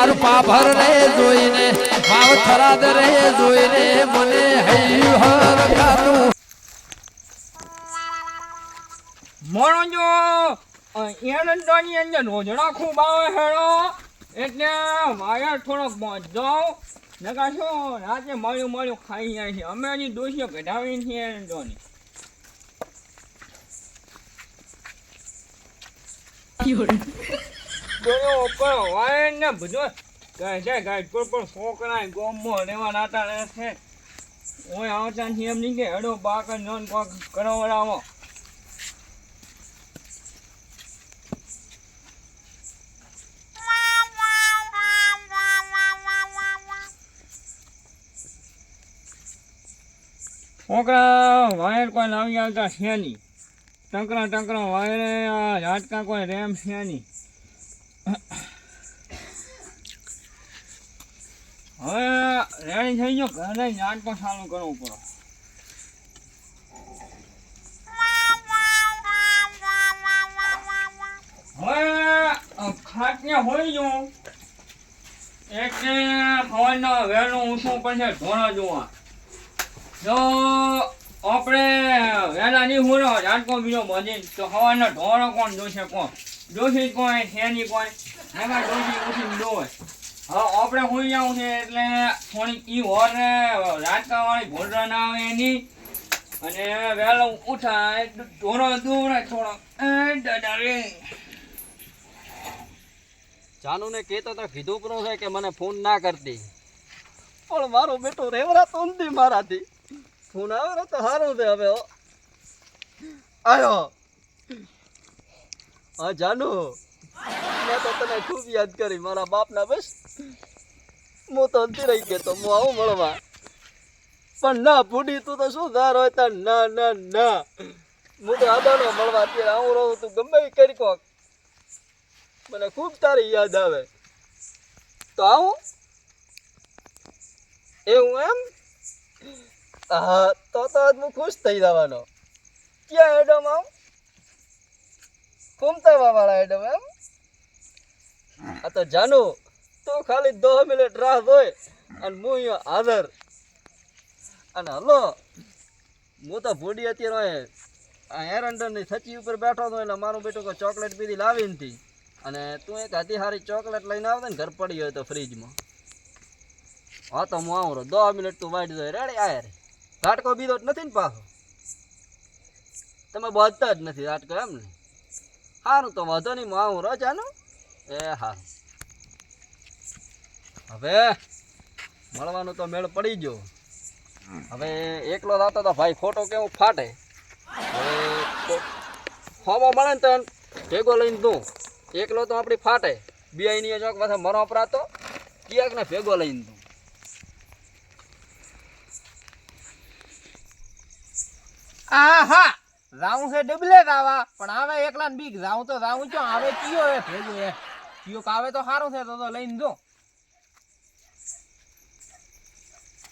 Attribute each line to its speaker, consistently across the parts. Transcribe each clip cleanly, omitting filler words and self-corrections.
Speaker 1: મારું પાભર રે જોઈને ભાવ થરાદ રે જોઈને મને હૈયું હર ખાતું
Speaker 2: મોણો જો એનંદની અંદર રોજડા ખૂબ આવે હેડો એટલે વાયર થોડોક જાઉં નકા શું રાતે મળ્યું ખાઈ જાય છે અમે હજી દોષીઓ કઢાવી છીએ એનંદની વાયર ને બધું ગાયકોર પણ છોકરા ગોમો રેવા નાતા રહે છે ઓય આવતા એમ નહીં કે હેડો બાક નોન કોક કરાવડાવો છોકરા વાયર કોઈ લાવી આવતા છે નહીં ટંકરા વાયરે ઝાટકા કોઈ રેમ છે નહીં હવે રેડી થઈ ગયો ઘરે ઝાટકો ચાલુ કરવું પડે હવે ખાટને હોઈ ગયું એટલે હવાનો વહેલું ઊંચું પડશે ઢોળા જોવા જો આપણે વહેલા નહીં હોનો ઝાટકો બીજો બધી તો હવાનો ઢોળો કોણ જોશે કોણ જોશી કોઈ શેની કોઈ નકા જોશી ઉઠીને દોય હવે આપણે હોઈ જાઉં છે એટલે થોડીક ઈ હોર ને ઝાટકા વાળી ભોડરા ના આવે એની અને વહેલો ઉઠાય ઢોળો દોરાય થોડો દાદા રે
Speaker 3: જાનુ ને કહેતો તો કીધું પણ છે કે મને ફોન ના કરતી પણ મારો બેટો રેવરાતો નથી મારાથી ફોન આવે તો સારું છે હવે આયો હા જાનુ મેં તો તને ખૂબ યાદ કરી મારા બાપના બસ હું તો અંતી રહી ગયો તો હું આવું મળવા પણ ના ભૂડી તું તો શું ધાર હોય તાર ના ના ના હું તો આબાનો મળવા અત્યારે આવું રહું તું ગમે એ કરી કોક મને ખૂબ તારી યાદ આવે તો આવું એવું એમ હા તો આજ હું ખુશ થઈ જવાનો ક્યાં એડમ આવું ઘૂમતા વાળા એડમ એમ આ તો જાનુ તું ખાલી 10 મિનિટ રાહ જોઈ અને હું અહીંયા હાજર અને હલો હું તો ભૂડી અત્યારે આ એરંડરની છચી ઉપર બેઠો હતો એટલે મારું બેટું કોઈ ચોકલેટ પીધી લાવી નથી અને તું એક હાથી સારી ચોકલેટ લઈને આવતો ને ઘર પડી હોય તો ફ્રીજમાં હા તો હું આવું 10 મિનિટ તું વાઈટ જાય રેડી આ રે ઝાટકો બીજો જ નથી ને પાછો તમે બાંધતા જ નથી ઝાટકો એમ ને સારું તો વાંધો નહીં હું આવું રજાનું એ હા હવે મળવાનું તો મેળ પડી ગયો હવે એકલો થતો તો ભાઈ ખોટો કેવું ફાટે હવે હોમો મળે ને તો ભેગો લઈને તું એકલો તો આપણી ફાટે બિયાઈની ચોક પાછા મરો પરાતો ક્યાંક ને ભેગો લઈને તું
Speaker 2: આહા જાઉં છે ડબલે જાવા પણ આવે એકલા ને બીક જાઉં તો જાઉં છો આવે કયો હે ભેગો હે કયો કાવે તો સારું છે તો લઈને જો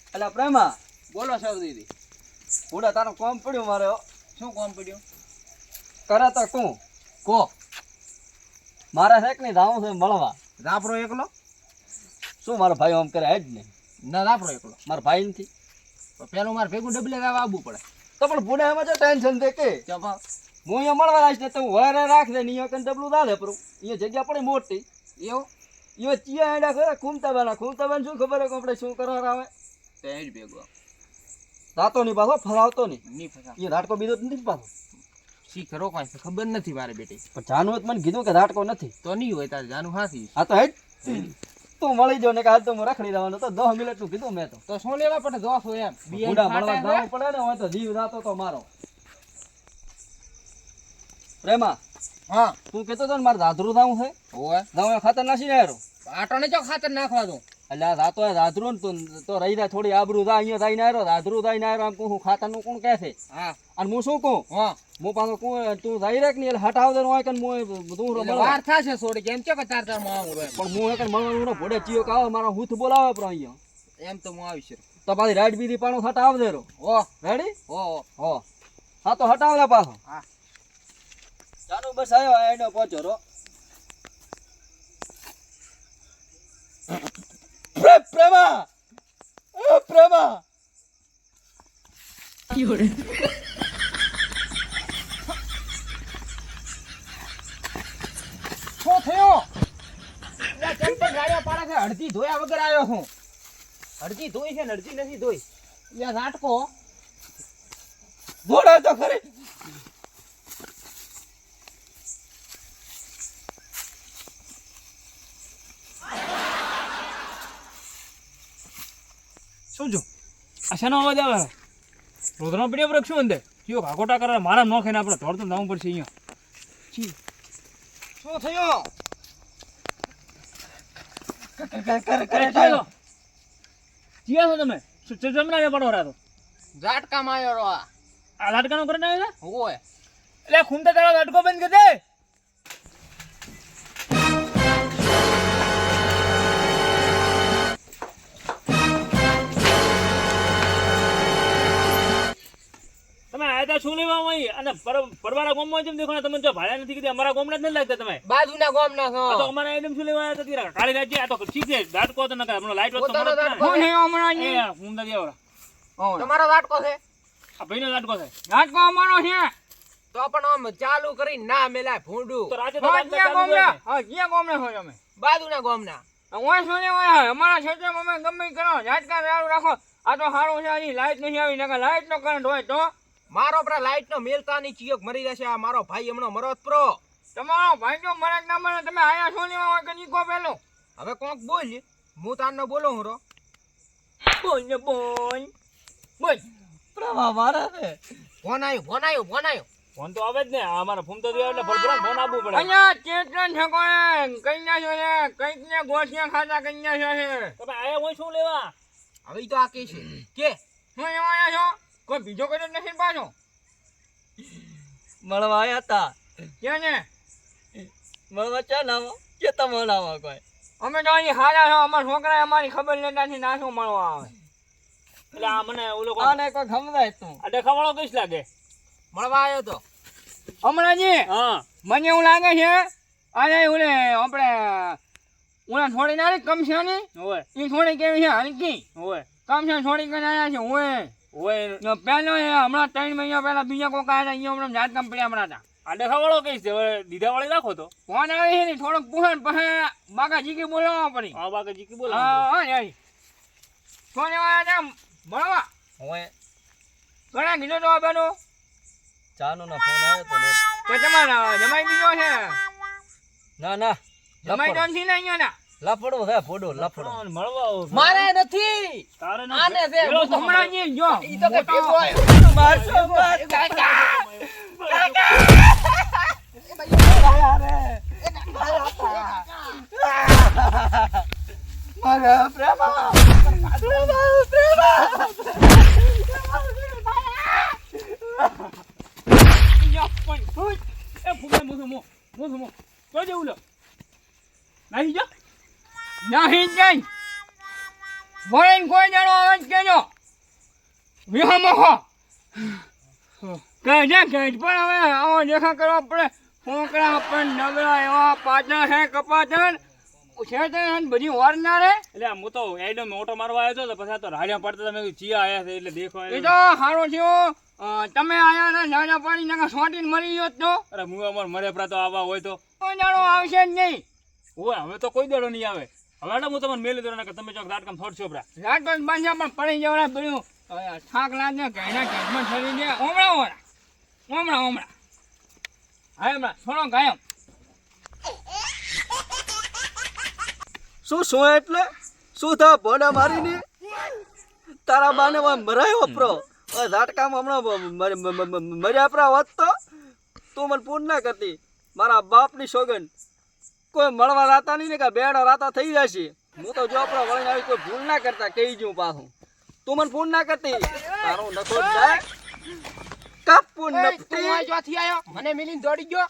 Speaker 3: એટલે પ્રેમા
Speaker 2: બોલો સર દીદી
Speaker 3: પૂડા તારું કોમ પડ્યું મારે
Speaker 2: શું કોમ પડ્યું
Speaker 3: કરે તો તું
Speaker 2: કો
Speaker 3: મારે છે કે નહીં જાઉં છે મળવા
Speaker 2: જાપરો એકલો
Speaker 3: શું મારો ભાઈ આમ કરે જ નહીં
Speaker 2: ના જાપરો એકલો
Speaker 3: મારા ભાઈ નથી
Speaker 2: પેલું મારે ભેગું ડબલે જાવા આવવું પડે
Speaker 3: તો પણ પૂડા એમાં જો ટેન્શન દે કે
Speaker 2: ચપા
Speaker 3: હું અહીંયા મળવા આવીશ ને તો હું વારે રાખ દે ને અહીંયા કને ડબલું દાલે પર અહીંયા જગ્યા પડી મોટી
Speaker 2: એવું
Speaker 3: અહીંયા ચિયા એડા ખરા ખૂમતા બેન શું ખબર હોય કે આપણે શું કરવા આવે
Speaker 2: તે જ ભેગો
Speaker 3: રાતો નહીં પાછો ફસાવતો નહીં
Speaker 2: નહીં ફસા
Speaker 3: અહીંયા ઝાટકો બીજો જ નથી પાછો
Speaker 2: શી ખરો કાંઈ ખબર નથી મારે બેટી
Speaker 3: પણ જાનું મને કીધું કે ઝાટકો નથી
Speaker 2: તો નહીં હોય તારે જાનું હાથી
Speaker 3: આ તો હેડ તું મળી જાવ ને કે આજ તો હું રખડી જવાનો તો 10 મિનિટ નું કીધું મેં
Speaker 2: તો શું લેવા પડે જોશો એમ
Speaker 3: બુડા મળવા જવું પડે ને હોય તો જીવ જાતો તો મારો પ્રેમા
Speaker 2: હા
Speaker 3: તું કહેતો તો ને મારે દાદરું જાવું છે
Speaker 2: ઓય
Speaker 3: જાવું ખાતર નાસી ને યારો
Speaker 2: આટોને જો ખાતર નાખવા દો
Speaker 3: એટલે આ જાતો દાદરું ને તો રહી જાય થોડી આબરૂ જા અહીંયા જઈને આવ્યો દાદરું જઈને આવ્યો આમ કહું ખાતર નું કોણ કહે છે
Speaker 2: હા
Speaker 3: અને હું શું કહું
Speaker 2: હા
Speaker 3: હું પાછો તું જઈ રાખ ને એટલે હટાવ દે હોય કે હું
Speaker 2: વાર થાશે સોડી કેમ કે તાર તાર માં આવું
Speaker 3: પણ હું એક મળવાનું ભોડે ચિયો કાવ મારો હુથ બોલાવે પણ અહીંયા
Speaker 2: એમ તો હું આવીશ
Speaker 3: તો પાછી રાઈડ બીજી પાણો હટાવ દે રો
Speaker 2: ઓ
Speaker 3: રેડી
Speaker 2: ઓ
Speaker 3: હા તો હટાવ દે પાછો
Speaker 2: હા
Speaker 3: ચાલો બસ આવ્યો એનો પહોંચો રો પ્રેમા પ્રેમા
Speaker 4: શું થયો એટલે કેમ કે ગાડીઓ પાડે છે અડધી ધોયા વગર આવ્યો હું અડધી ધોઈ છે ને અડધી નથી ધોઈ એટલે ઝાટકો
Speaker 3: બોલો તો ખરી
Speaker 2: શું જો આ શાનો અવાજ આવે રોધનો પીડ્યો પર શું અંદર કયો ઘાકોટા કરે મારા નો ખાઈને આપણે ધોડતું જવું પડશે અહીંયા
Speaker 4: શું થયો
Speaker 2: જીયા છો તમે જમના પડો રાતો
Speaker 4: ઝાટકામાં આવ્યો રો
Speaker 2: આ લાટકાનો કરીને આવ્યો છે
Speaker 4: હોય
Speaker 2: એટલે ખૂમતા તારો લાટકો બંધ કરી દે તમે આયા તા શું લેવા આવી અને પરવાળા ગામમાં જેમ દેખો ને તમે જો ભાડા નથી કીધી અમારા ગામના જ નથી લાગતા તમે
Speaker 4: બાજુના ગામના છો
Speaker 2: આ તો અમારા એકદમ શું લેવા આવ્યા હતા કાળી રાજ્ય આ તો ઠીક છે દાટકો તો નકા હમણાં લાઈટ વસ્તુ
Speaker 4: પોતાનો ઝાટકો છે હમણાં
Speaker 2: એ ખૂમતા દેવડા
Speaker 4: તમારો ઝાટકો છે
Speaker 2: આ ભાઈનો લાટકો છે
Speaker 4: ઝાટકો અમારો છે તો પણ આમ ચાલુ કરી ના મેલાય ભૂંડું
Speaker 2: તો રાતે તો બાંધતા ચાલુ હોય ને.
Speaker 4: ક્યાં ગામના છો તમે બાજુના ગામના ઓય શું ને ઓય અમારા ક્ષેત્રમાં અમે ગમે ઈ કરો ઝાટકા ચાલુ રાખો આ તો સારું છે આની લાઈટ નહીં આવી નકર લાઈટ નો કરંટ હોય તો મારો પર લાઈટ નો મેલતાની ચિયોક મરી જશે આ મારો ભાઈ હમણાં મરત પ્રો તમારો ભાઈ તો મરે ના મરે તમે આયા છો ને હોય કે નીકો પેલો હવે કોક બોલ હું તારનો બોલો હું રો બોલ ને બોલ બોલ
Speaker 3: પ્રેમા મારા ને
Speaker 4: ફોન આવ્યો
Speaker 2: ફોન તો આવે જ ને આ અમારા ફોન તો દેવા એટલે ભરભરા ફોન આપવું પડે
Speaker 4: અહીંયા ચેતન છે કોને કઈના છો ને કઈક ને ગોઠિયા ખાતા કઈના છે
Speaker 2: તમે આયા હોય શું લેવા
Speaker 4: હવે ઈ તો આ કે છે હું એવા આયા છો કોઈ બીજો કોઈ નથી પાછો
Speaker 3: મળવા આવ્યા તા
Speaker 4: કે ને
Speaker 3: મળવા ચા નામ કે તમારા નામ કોઈ
Speaker 4: અમે તો અહીં હારા છો અમારા છોકરા અમારી ખબર લેતા નથી ના શું મળવા આવે
Speaker 2: એટલે આ મને ઓલો
Speaker 3: આને કોઈ સમજાય તું
Speaker 2: આ દેખાવાળો કઈશ લાગે
Speaker 4: મળવા આવ્યો તો હમણાંજી
Speaker 2: હા
Speaker 4: મને એવું લાગે છે આને ઓલે આપણે ઓલા છોડી ના કમસાની
Speaker 2: હોય
Speaker 4: એ છોડી કેવી છે હલકી
Speaker 2: હોય
Speaker 4: કમસા છોડી કરીને આવ્યા છે ઓય
Speaker 2: હોય
Speaker 4: પહેલો હમણાં 3 મહિના પહેલા બીજા કોક આવ્યા હતા હમણાં જાત કામ પડ્યા હમણાં હતા
Speaker 2: આ દેખાવાળો કઈશ હવે દીધા વાળી રાખો તો
Speaker 4: ફોન આવે છે ને થોડોક પૂછે પછી બાકાજી કે બોલાવવા પડી
Speaker 2: આ બાકી જી બોલો
Speaker 4: હા યાર ફોન આવ્યા હતા મળવા
Speaker 3: હોય
Speaker 4: ઘણા કીધો તો બેનો
Speaker 3: ચાનો ના ફોન આવ્યો તો ને
Speaker 4: તો તમારા જમાઈ બીજો છે
Speaker 3: ના ના
Speaker 4: જમાઈ તો નથી ને અહીંયા ના
Speaker 3: લફડો છે ફોડો લફડો
Speaker 2: મળવા આવો
Speaker 4: મારે નથી
Speaker 2: તારે ના
Speaker 4: આને છે હમણાં જી જો ઈ તો કે ભેગો
Speaker 3: મારશો માર મારા પ્રેમા
Speaker 4: નહીં જઈ વળીને કોઈ જાણો આવે જ કેજો વિહમો કહેજે કહેજ પણ હવે આવો દેખા કરવા પડે છોકરા પણ નબળા એવા પાછા છે કપાતન છે બધી વાર ના રે
Speaker 2: એટલે હું તો એડમ મોટો મારવા આવ્યો હતો પછી આ તો રાડિયા પડતા તમે ચિયા આયા છે એટલે દેખો
Speaker 4: એ તો સારો થયો તમે આયા ને નાના પાણી નાખા સોટીને મરી ગયો તો
Speaker 2: અરે હું અમાર મળે પરા તો આવા હોય તો
Speaker 4: કોઈ જાણો આવશે જ નહીં
Speaker 2: હોય હવે તો કોઈ દાડો નહીં આવે હવે હું તમને મેલી દો ને તમે ચોક દાટકામ થોડશો પરા
Speaker 4: રાત તો બાંધ્યા પણ પડી જવડા બધું થાક લાગે કે એના કેસમાં છરી દે ઓમણા હા હમણાં થોડો ગાયમ
Speaker 3: શું એટલે શું થા ભોડા મારીને તારા બાને મરાયો પ્રો ઝાટકામાં હમણાં મર્યા પરા હોત તો તું મને પૂન ના કરતી મારા બાપની સોગન કોઈ મળવા રાતા નહીં ને કે બેડા રાતા થઈ જશે હું તો જો આપણા વળીને આવી કોઈ ભૂલ ના કરતા કહી જઉં પાછું તું મને ફોન ના કરતી તારો નખો જાય કાપ પૂન નપટી
Speaker 4: જોથી આયો મને મિલીને દોડી ગયો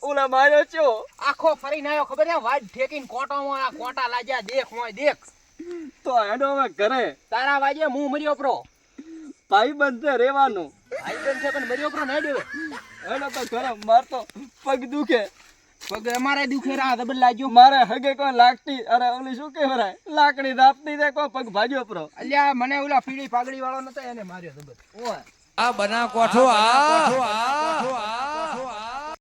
Speaker 3: ઓલા માર્યો છો
Speaker 4: આખો ફરીને આયો ખબર છે વાડ ઠેકીને કોટામાં આ કોટા લાગ્યા દેખ મોય દેખ
Speaker 3: તો હેડો હવે ઘરે
Speaker 4: તારા વાજે હું મર્યો પ્રો
Speaker 3: ભાઈ બંધ રેવાનું
Speaker 4: આઈ બન છે પણ મર્યો પ્રો ના દેવે
Speaker 3: હેડો તો ઘરે માર તો પગ દુખે
Speaker 4: પગ અમારે દુખે રા દબર લાગ્યો
Speaker 3: મારે હગે કોઈ લાગતી અરે ઓલી શું કહેવાય લાકડી દાપતી દે કોઈ પગ ભાજ્યો પ્રો
Speaker 4: અલ્યા મને ઓલા પીળી પાઘડી વાળો નતો એને માર્યો દબર
Speaker 3: ઓય
Speaker 1: આ બના કોઠો આ